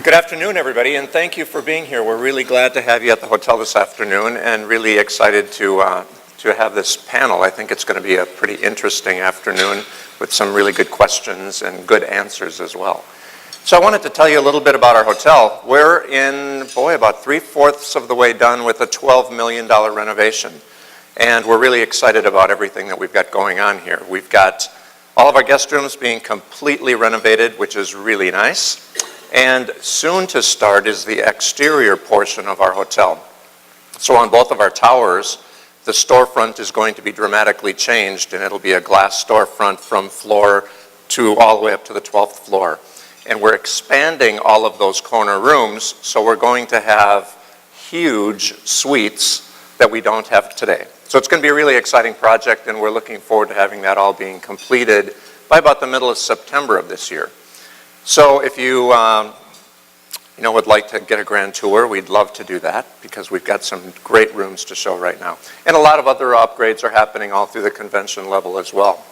Good afternoon, everybody, and thank you for being here. We're really glad to have you at the hotel this afternoon and really excited to have this panel. I think it's going to be a pretty interesting afternoon with some really good questions and good answers as well. So I wanted to tell you a little bit about our hotel. We're in, about 3/4 of the way done with a $12 million renovation. And we're really excited about everything that we've got going on here. We've got all of our guest rooms being completely renovated, which is really nice. And soon to start is the exterior portion of our hotel. So on both of our towers, the storefront is going to be dramatically changed, and it'll be a glass storefront from floor to all the way up to the 12th floor. And we're expanding all of those corner rooms, so we're going to have huge suites that we don't have today. So it's going to be a really exciting project, and we're looking forward to having that all being completed by about the middle of September of this year. So if you would like to get a grand tour, we'd love to do that because we've got some great rooms to show right now. And a lot of other upgrades are happening all through the convention level as well.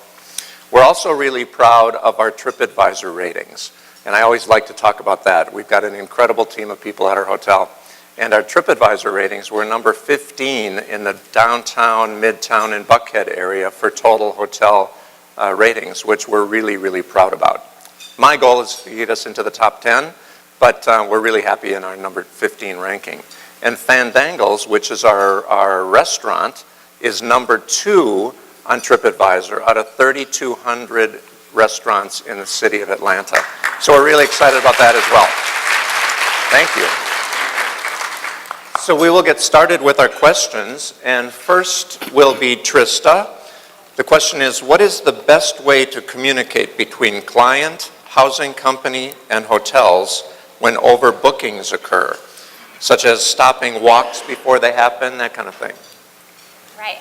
We're also really proud of our TripAdvisor ratings. And I always like to talk about that. We've got an incredible team of people at our hotel. And our TripAdvisor ratings were number 15 in the downtown, midtown, and Buckhead area for total hotel ratings, which we're really, really proud about. My goal is to get us into the top 10, but we're really happy in our number 15 ranking. And Fandangles, which is our restaurant, is number 2 on TripAdvisor out of 3,200 restaurants in the city of Atlanta. So we're really excited about that as well. Thank you. So we will get started with our questions, and first will be Trista. The question is, what is the best way to communicate between client, housing company, and hotels when overbookings occur, such as stopping walks before they happen, that kind of thing? Right.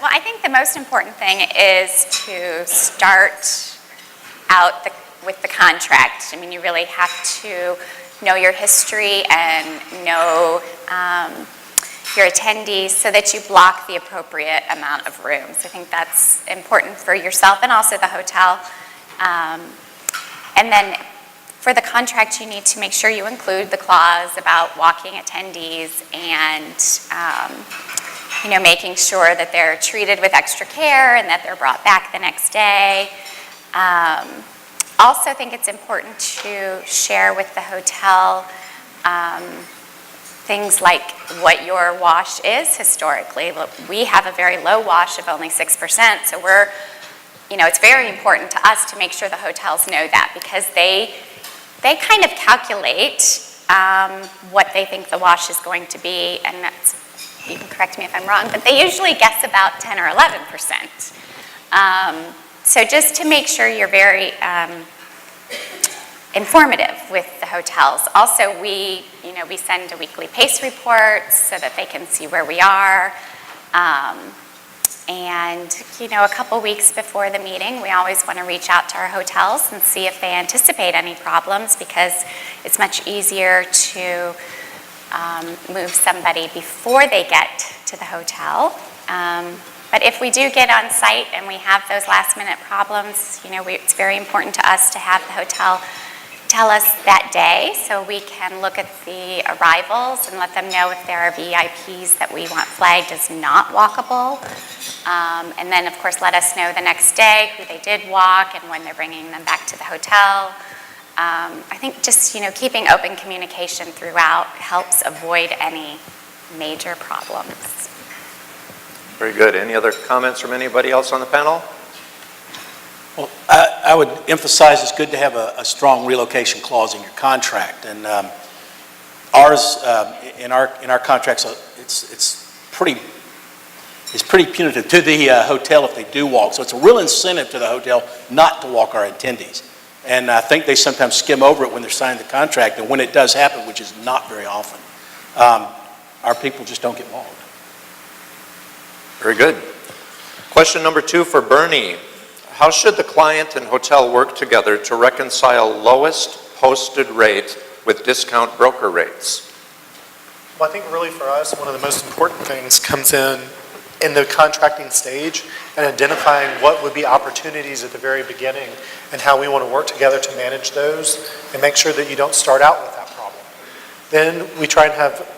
Well, I think the most important thing is to start out with the contract. I mean, you really have to know your history and know your attendees so that you block the appropriate amount of rooms. I think that's important for yourself and also the hotel. And then for the contract, you need to make sure you include the clause about walking attendees and making sure that they're treated with extra care and that they're brought back the next day. Also think it's important to share with the hotel things like what your wash is historically. We have a very low wash of only 6%, so it's very important to us to make sure the hotels know that because they kind of calculate what they think the wash is going to be, and you can correct me if I'm wrong, but they usually guess about 10 or 11%. So just to make sure you're very informative with the hotels. Also, we send a weekly pace report so that they can see where we are. And a couple weeks before the meeting, we always want to reach out to our hotels and see if they anticipate any problems because it's much easier to move somebody before they get to the hotel. But if we do get on site and we have those last minute problems, it's very important to us to have the hotel tell us that day so we can look at the arrivals and let them know if there are VIPs that we want flagged as not walkable. And then, of course, let us know the next day who they did walk and when they're bringing them back to the hotel. I think just, keeping open communication throughout helps avoid any major problems. Very good. Any other comments from anybody else on the panel? Well, I would emphasize it's good to have a strong relocation clause in your contract, and ours in our contracts it's pretty punitive to the hotel if they do walk. So it's a real incentive to the hotel not to walk our attendees, and I think they sometimes skim over it when they're signing the contract, and when it does happen, which is not very often, our people just don't get walked. Very good. Question number 2 for Bernie. How should the client and hotel work together to reconcile lowest posted rate with discount broker rates? Well, I think really for us, one of the most important things comes in the contracting stage and identifying what would be opportunities at the very beginning and how we want to work together to manage those and make sure that you don't start out with that problem. Then we try and have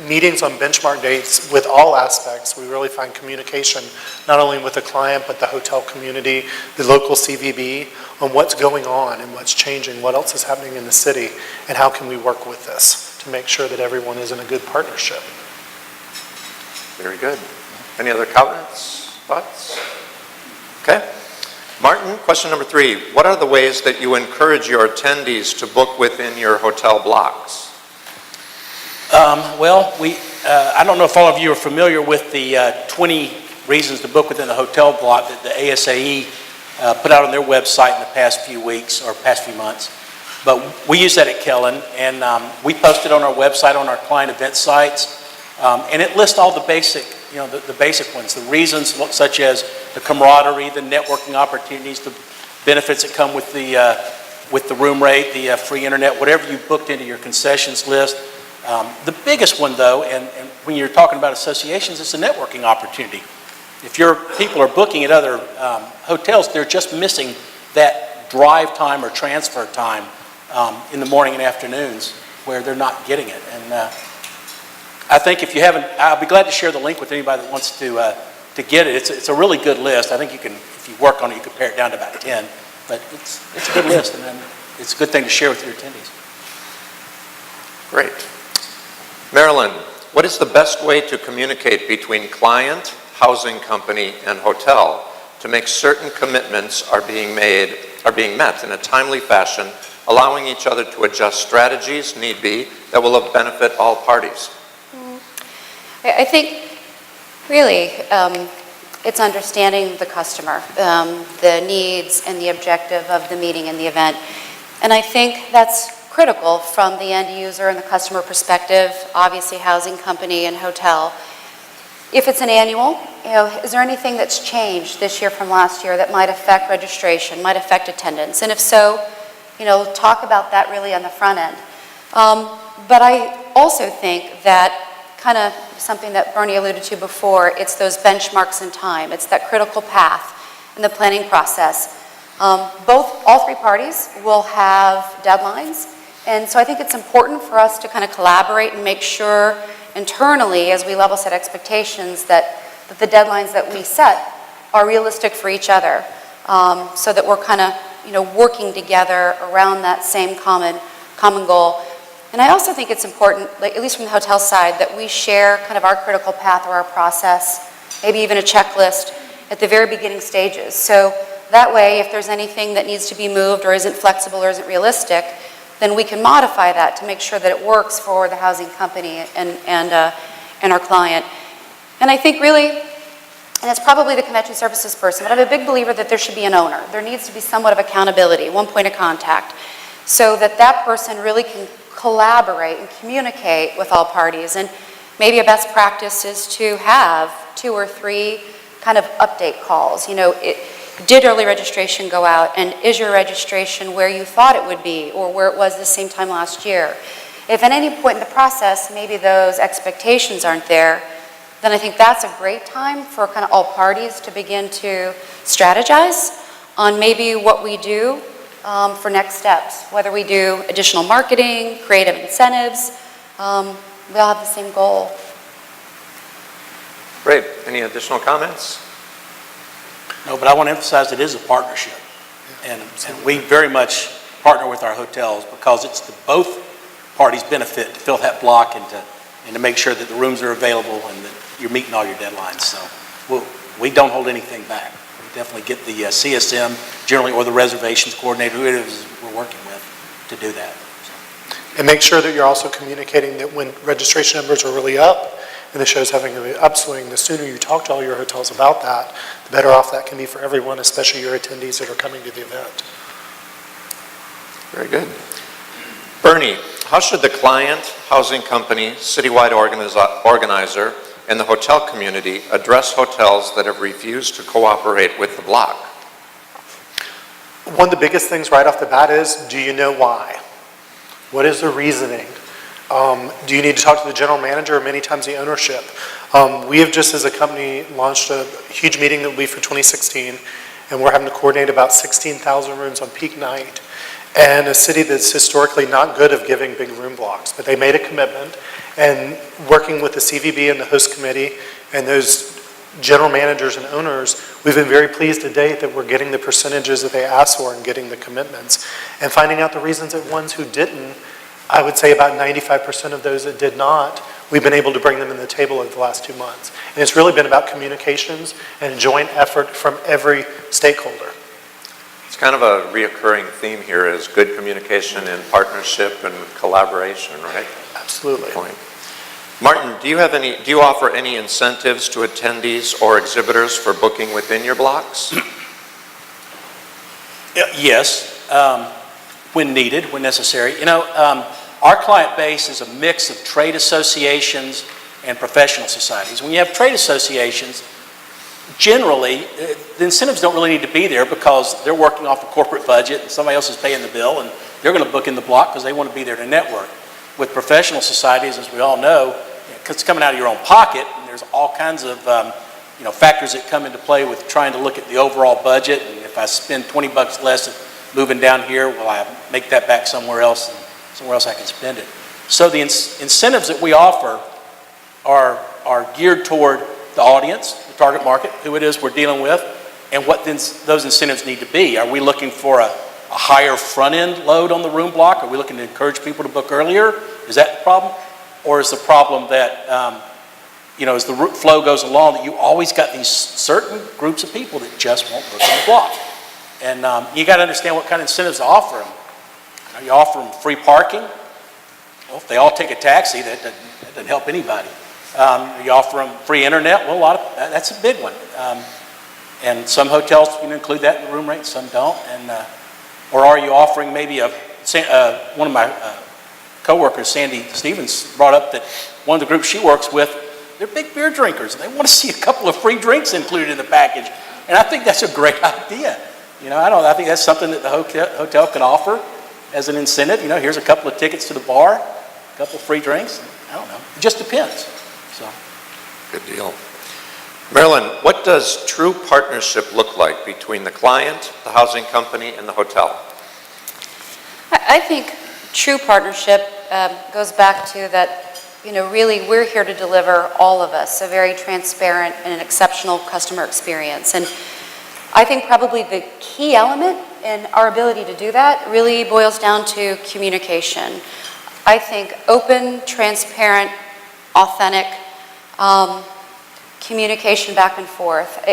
meetings on benchmark dates with all aspects. We really find communication, not only with the client, but the hotel community, the local CVB, on what's going on and what's changing, what else is happening in the city, and how can we work with this to make sure that everyone is in a good partnership. Very good. Any other comments, thoughts? Okay. Martin, question number 3. What are the ways that you encourage your attendees to book within your hotel blocks? I don't know if all of you are familiar with the 20 reasons to book within the hotel block that the ASAE put out on their website in the past few weeks or past few months. But we use that at Kellen, and we post it on our website, on our client event sites, and it lists all the basic, the basic ones, the reasons such as the camaraderie, the networking opportunities, the benefits that come with the room rate, the free internet, whatever you booked into your concessions list. The biggest one, though, and when you're talking about associations, it's a networking opportunity. If your people are booking at other hotels, they're just missing that drive time or transfer time in the morning and afternoons where they're not getting it. And I think if you haven't, I'll be glad to share the link with anybody that wants to get it. It's a really good list. I think you can, if you work on it, you can pare it down to about 10. But it's a good list, and then it's a good thing to share with your attendees. Great. Marilyn, what is the best way to communicate between client, housing company, and hotel to make certain commitments are being met in a timely fashion, allowing each other to adjust strategies, need be, that will benefit all parties? I think really it's understanding the customer, the needs and the objective of the meeting and the event. And I think that's critical from the end user and the customer perspective, obviously housing company and hotel. If it's an annual, is there anything that's changed this year from last year that might affect registration, might affect attendance? And if so, talk about that really on the front end. But I also think that kind of something that Bernie alluded to before, it's those benchmarks in time. It's that critical path in the planning process. All three parties will have deadlines. And so I think it's important for us to kind of collaborate and make sure internally, as we level set expectations, that the deadlines that we set are realistic for each other, so that we're kind of working together around that same common goal. And I also think it's important, at least from the hotel side, that we share kind of our critical path or our process, maybe even a checklist at the very beginning stages. So that way, if there's anything that needs to be moved or isn't flexible or isn't realistic, then we can modify that to make sure that it works for the housing company and our client. And I think really, and it's probably the convention services person, but I'm a big believer that there should be an owner. There needs to be somewhat of accountability, one point of contact, so that that person really can collaborate and communicate with all parties. And maybe a best practice is to have 2 or 3 kind of update calls. Did early registration go out, and is your registration where you thought it would be or where it was the same time last year? If at any point in the process maybe those expectations aren't there, then I think that's a great time for kind of all parties to begin to strategize on maybe what we do for next steps, whether we do additional marketing, creative incentives. We all have the same goal. Great. Any additional comments? No, but I want to emphasize it is a partnership. And we very much partner with our hotels because it's to both parties' benefit to fill that block and to make sure that the rooms are available and that you're meeting all your deadlines. So we don't hold anything back. We definitely get the CSM generally or the reservations coordinator, who it is we're working with, to do that. So. And make sure that you're also communicating that when registration numbers are really up and the show's having an upswing, the sooner you talk to all your hotels about that, the better off that can be for everyone, especially your attendees that are coming to the event. Very good. Bernie, how should the client, housing company, citywide organizer, and the hotel community address hotels that have refused to cooperate with the block? One of the biggest things right off the bat is, do you know why? What is the reasoning? Do you need to talk to the general manager or many times the ownership? We have just as a company launched a huge meeting that will be for 2016, and we're having to coordinate about 16,000 rooms on peak night. and a city that's historically not good of giving big room blocks. But they made a commitment, and working with the CVB and the host committee and those general managers and owners, we've been very pleased to date that we're getting the percentages that they asked for and getting the commitments. And finding out the reasons that ones who didn't, I would say about 95% of those that did not, we've been able to bring them in the table over the last 2 months. And it's really been about communications and joint effort from every stakeholder. It's kind of a reoccurring theme here is good communication and partnership and collaboration, right? Absolutely. Point. Martin, do you offer any incentives to attendees or exhibitors for booking within your blocks? Yes, when needed, when necessary. Our client base is a mix of trade associations and professional societies. When you have trade associations, generally, the incentives don't really need to be there because they're working off a corporate budget and somebody else is paying the bill and they're going to book in the block because they want to be there to network. With professional societies, as we all know, it's coming out of your own pocket, and there's all kinds of factors that come into play with trying to look at the overall budget. And if I spend $20 less moving down here, will I make that back somewhere else, and somewhere else I can spend it? So the incentives that we offer are geared toward the audience, the target market, who it is we're dealing with, and what then those incentives need to be. Are we looking for a higher front-end load on the room block? Are we looking to encourage people to book earlier? Is that the problem? Or is the problem that, as the flow goes along, that you always got these certain groups of people that just won't book in the block? And you got to understand what kind of incentives to offer them. You offer them free parking. Well, if they all take a taxi, that doesn't help anybody. You offer them free internet. Well, that's a big one. And some hotels include that in the room rate, some don't. Or are you offering maybe one of my coworkers, Sandy Stevens, brought up that one of the groups she works with, they're big beer drinkers, and they want to see a couple of free drinks included in the package. And I think that's a great idea. I think that's something that the hotel can offer as an incentive. Here's a couple of tickets to the bar, a couple of free drinks. I don't know. It just depends. So, good deal. Marilyn, what does true partnership look like between the client, the housing company, and the hotel? I think true partnership goes back to that, really we're here to deliver, all of us, a very transparent and an exceptional customer experience. And I think probably the key element in our ability to do that really boils down to communication. I think open, transparent, authentic communication back and forth.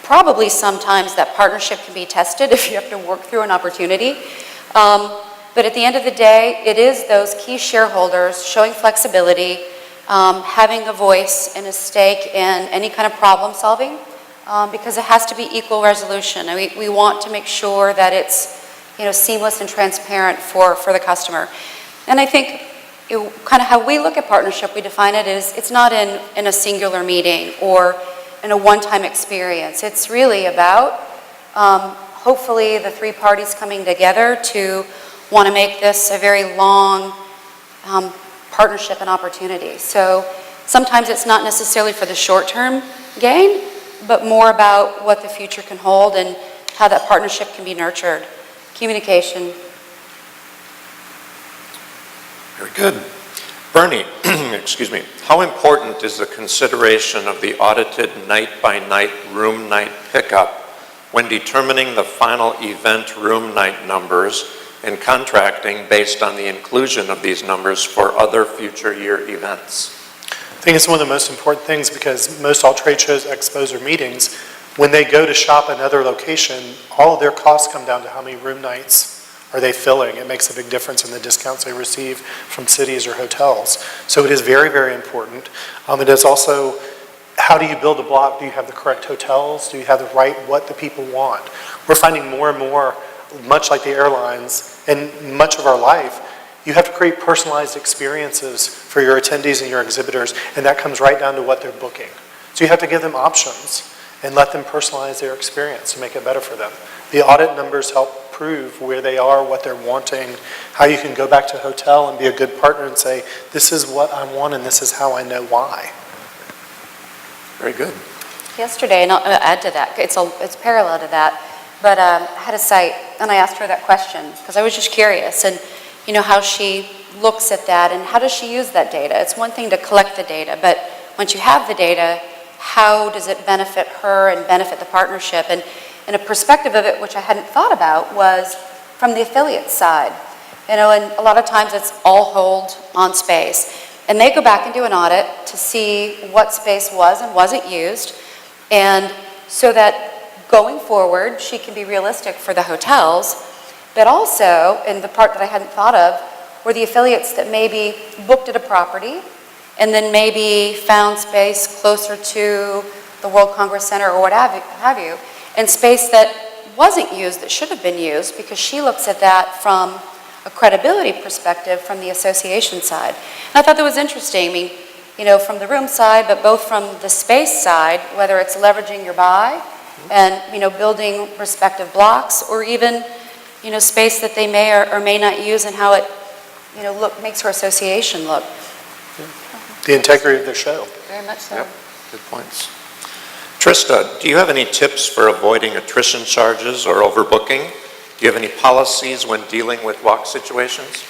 Probably sometimes that partnership can be tested if you have to work through an opportunity. But at the end of the day, it is those key shareholders showing flexibility, having a voice and a stake in any kind of problem solving, because it has to be equal resolution. We want to make sure that it's seamless and transparent for the customer. And I think kind of how we look at partnership, we define it as it's not in a singular meeting or in a one-time experience. It's really about hopefully the three parties coming together to want to make this a very long partnership and opportunity. So sometimes it's not necessarily for the short-term gain, but more about what the future can hold and how that partnership can be nurtured. Communication. Very good. Bernie, excuse me, how important is the consideration of the audited night-by-night room night pickup when determining the final event room night numbers and contracting based on the inclusion of these numbers for other future year events? I think it's one of the most important things because most all trade shows, expos, or meetings, when they go to shop another location, all of their costs come down to how many room nights are they filling. It makes a big difference in the discounts they receive from cities or hotels. So it is very, very important. It is also, how do you build a block? Do you have the correct hotels? Do you have the right, what the people want? We're finding more and more, much like the airlines, and much of our life, you have to create personalized experiences for your attendees and your exhibitors, and that comes right down to what they're booking. So you have to give them options and let them personalize their experience to make it better for them. The audit numbers help prove where they are, what they're wanting, how you can go back to a hotel and be a good partner and say, this is what I want and this is how I know why. Very good. Yesterday, and I'll add to that, it's parallel to that, but had a site, and I asked her that question because I was just curious, and how she looks at that and how does she use that data. It's one thing to collect the data, but once you have the data, how does it benefit her and benefit the partnership? And a perspective of it, which I hadn't thought about, was from the affiliate side. And a lot of times it's all hold on space. And they go back and do an audit to see what space was and wasn't used. And so that going forward, she can be realistic for the hotels, but also, and the part that I hadn't thought of, were the affiliates that maybe booked at a property and then maybe found space closer to the World Congress Center or what have you, and space that wasn't used that should have been used, because she looks at that from a credibility perspective from the association side. And I thought that was interesting. I mean, from the room side, but both from the space side, whether it's leveraging your buy and, building respective blocks, or even, space that they may or may not use and how it, makes her association look. The integrity of their show. Very much so. Yep, good points. Trista, do you have any tips for avoiding attrition charges or overbooking? Do you have any policies when dealing with walk situations?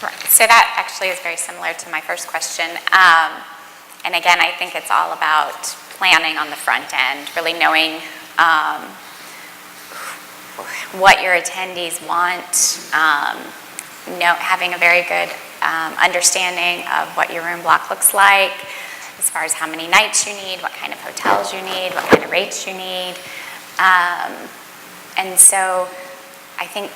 Right. So that actually is very similar to my first question. And again, I think it's all about planning on the front end, really knowing what your attendees want, having a very good understanding of what your room block looks like, as far as how many nights you need, what kind of hotels you need, what kind of rates you need. And so I think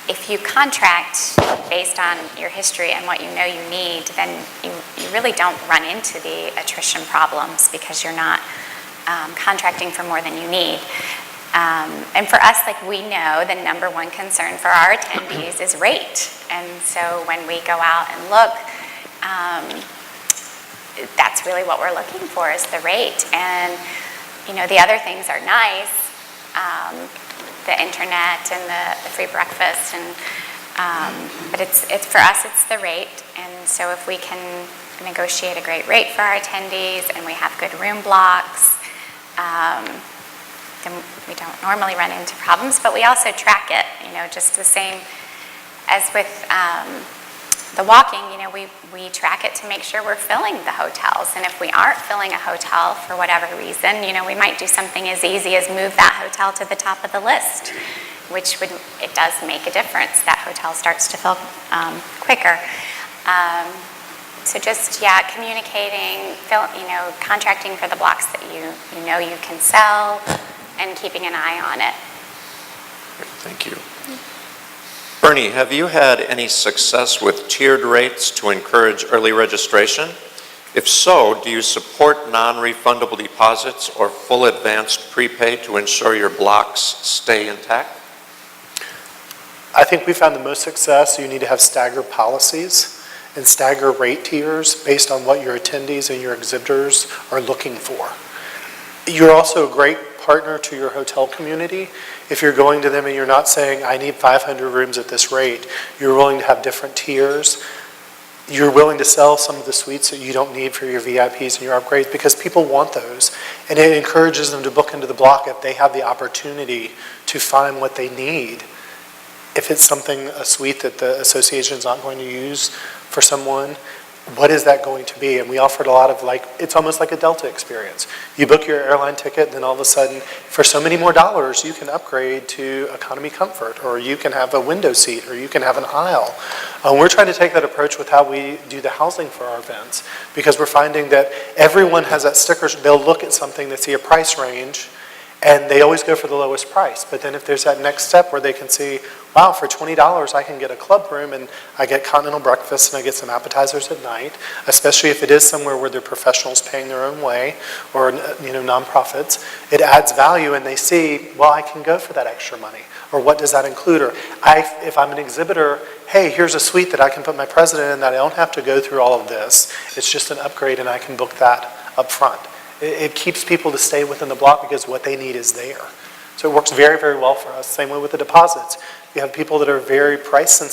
if you contract based on your history and what you know you need, then you really don't run into the attrition problems because you're not contracting for more than you need. And for us, we know the number one concern for our attendees is rate. And so when we go out and look, that's really what we're looking for, is the rate. And, the other things are nice, the internet and the free breakfast, and but it's for us, it's the rate. And so if we can negotiate a great rate for our attendees and we have good room blocks, then we don't normally run into problems, but we also track it, just the same as with the walking, we track it to make sure we're filling the hotels. And if we aren't filling a hotel for whatever reason, we might do something as easy as move that hotel to the top of the list, which it does make a difference. That hotel starts to fill quicker. So just, communicating, contracting for the blocks that you can sell, and keeping an eye on it. Thank you. Bernie, have you had any success with tiered rates to encourage early registration? If so, do you support non-refundable deposits or full advanced prepay to ensure your blocks stay intact? I think we found the most success, you need to have staggered policies and stagger rate tiers based on what your attendees and your exhibitors are looking for. You're also a great partner to your hotel community. If you're going to them and you're not saying, I need 500 rooms at this rate, you're willing to have different tiers. You're willing to sell some of the suites that you don't need for your VIPs and your upgrades, because people want those. And it encourages them to book into the block if they have the opportunity to find what they need. If it's a suite that the association is not going to use for someone, what is that going to be? And we offered a lot of it's almost like a Delta experience. You book your airline ticket, and then all of a sudden, for so many more dollars, you can upgrade to economy comfort, or you can have a window seat, or you can have an aisle. We're trying to take that approach with how we do the housing for our events, because we're finding that everyone has that sticker. They'll look at something, they see a price range, and they always go for the lowest price. But then if there's that next step where they can see, wow, for $20 I can get a club room and I get continental breakfast and I get some appetizers at night, especially if it is somewhere where they're professionals paying their own way, or nonprofits, it adds value, and they see, well, I can go for that extra money. Or what does that include? Or if I'm an exhibitor, hey, here's a suite that I can put my president in that I don't have to go through all of this. It's just an upgrade and I can book that up front. It keeps people to stay within the block because what they need is there. So it works very, very well for us. Same way with the deposits. You have people that are very price sensitive.